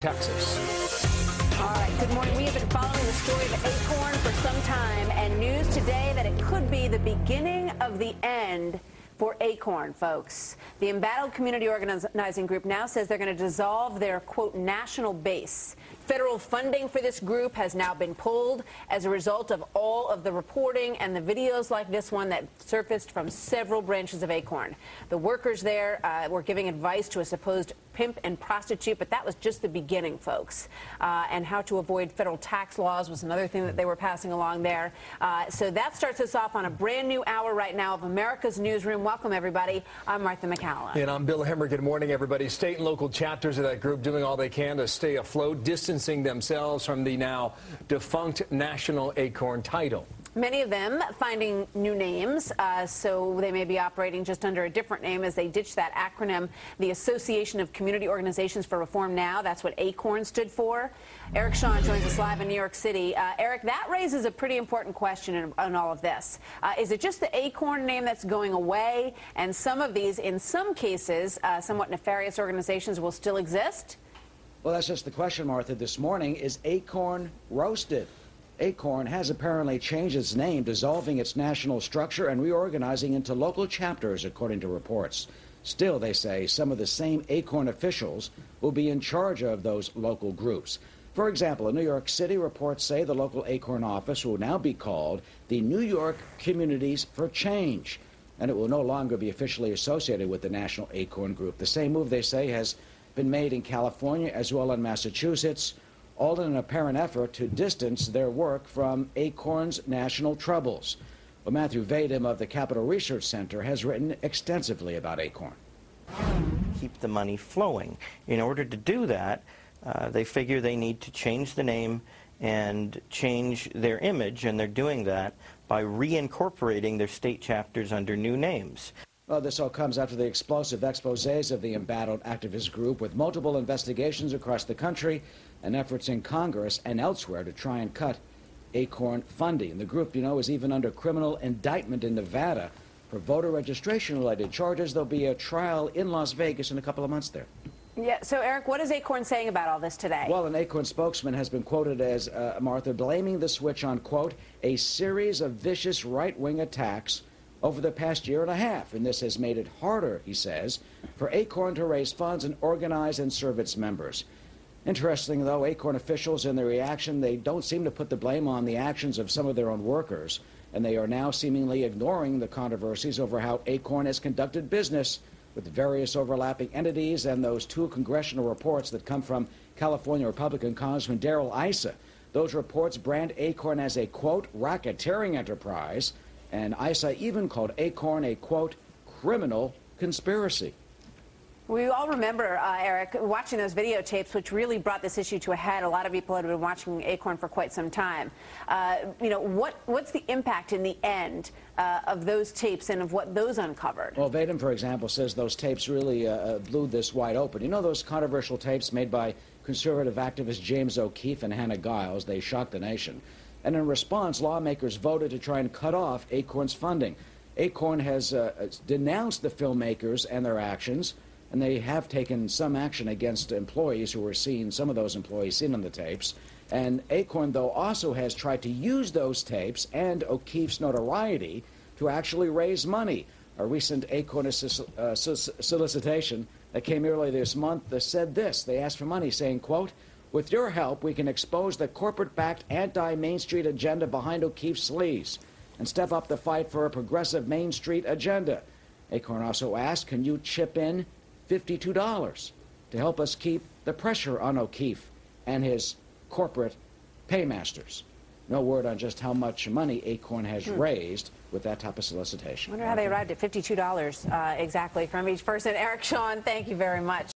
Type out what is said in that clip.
Texas. All right, good morning. We have been following the story of ACORN for some time, and news today that it could be the beginning of the end for ACORN, folks. The embattled community organizing group now says they're going to dissolve their, quote, national base. Federal funding for this group has now been pulled as a result of all of the reporting and the videos like this one that surfaced from several branches of ACORN. The workers there were giving advice to a supposed pimp and prostitute, but that was just the beginning, folks. And how to avoid federal tax laws was another thing that they were passing along there. So that starts us off on a brand new hour right now of America's Newsroom. Welcome, everybody. I'm Martha McCallum. And I'm Bill Hemmer. Good morning, everybody. State and local chapters of that group doing all they can to stay afloat, distancing themselves from the now defunct National ACORN title. Many of them finding new names, so they may be operating just under a different name as they ditch that acronym, the Association of Community Organizations for Reform Now. That's what ACORN stood for. Eric Shawn joins us live in New York City. Eric, that raises a pretty important question in all of this. Is it just the ACORN name that's going away, and some of these, in some cases, somewhat nefarious organizations will still exist? Well, that's just the question, Martha. This morning, is ACORN roasted? ACORN has apparently changed its name, dissolving its national structure and reorganizing into local chapters, according to reports. Still, they say, some of the same ACORN officials will be in charge of those local groups. For example, in New York City, reports say the local ACORN office will now be called the New York Communities for Change, and it will no longer be officially associated with the National ACORN Group. The same move, they say, has been made in California as well in Massachusetts, all in an apparent effort to distance their work from ACORN's national troubles. Well, Matthew Vadum of the Capital Research Center has written extensively about ACORN. Keep the money flowing. In order to do that, they figure they need to change the name and change their image, and they're doing that by reincorporating their state chapters under new names. Well, this all comes after the explosive exposés of the embattled activist group, with multiple investigations across the country and efforts in Congress and elsewhere to try and cut ACORN funding. The group, you know, is even under criminal indictment in Nevada for voter registration-related charges. There'll be a trial in Las Vegas in a couple of months there. Yeah. So, Eric, what is ACORN saying about all this today? Well, an ACORN spokesman has been quoted as, Martha, blaming the switch on, quote, a series of vicious right-wing attacks over the past year and a half, and this has made it harder, he says, for ACORN to raise funds and organize and serve its members. Interesting, though, ACORN officials in their reaction, they don't seem to put the blame on the actions of some of their own workers, and they are now seemingly ignoring the controversies over how ACORN has conducted business with various overlapping entities and those two congressional reports that come from California Republican Congressman Darrell Issa. Those reports brand ACORN as a, quote, racketeering enterprise, and Issa even called ACORN a, quote, criminal conspiracy. We all remember, Eric, watching those videotapes, which really brought this issue to a head. A lot of people had been watching ACORN for quite some time. You know, what's the impact in the end of those tapes and of what those uncovered? Well, Vadum, for example, says those tapes really blew this wide open. You know those controversial tapes made by conservative activists James O'Keefe and Hannah Giles? They shocked the nation. And in response, lawmakers voted to try and cut off ACORN's funding. ACORN has denounced the filmmakers and their actions, and they have taken some action against employees who were seen, some of those employees seen on the tapes. And ACORN, though, also has tried to use those tapes and O'Keefe's notoriety to actually raise money. A recent ACORN solicitation that came earlier this month said this. They asked for money, saying, quote, with your help, we can expose the corporate-backed anti-Main Street agenda behind O'Keefe's sleeves and step up the fight for a progressive Main Street agenda. ACORN also asked, can you chip in $52 to help us keep the pressure on O'Keefe and his corporate paymasters? No word on just how much money ACORN has raised with that type of solicitation. I wonder how they arrived at $52 exactly from each person. Eric Shawn, thank you very much.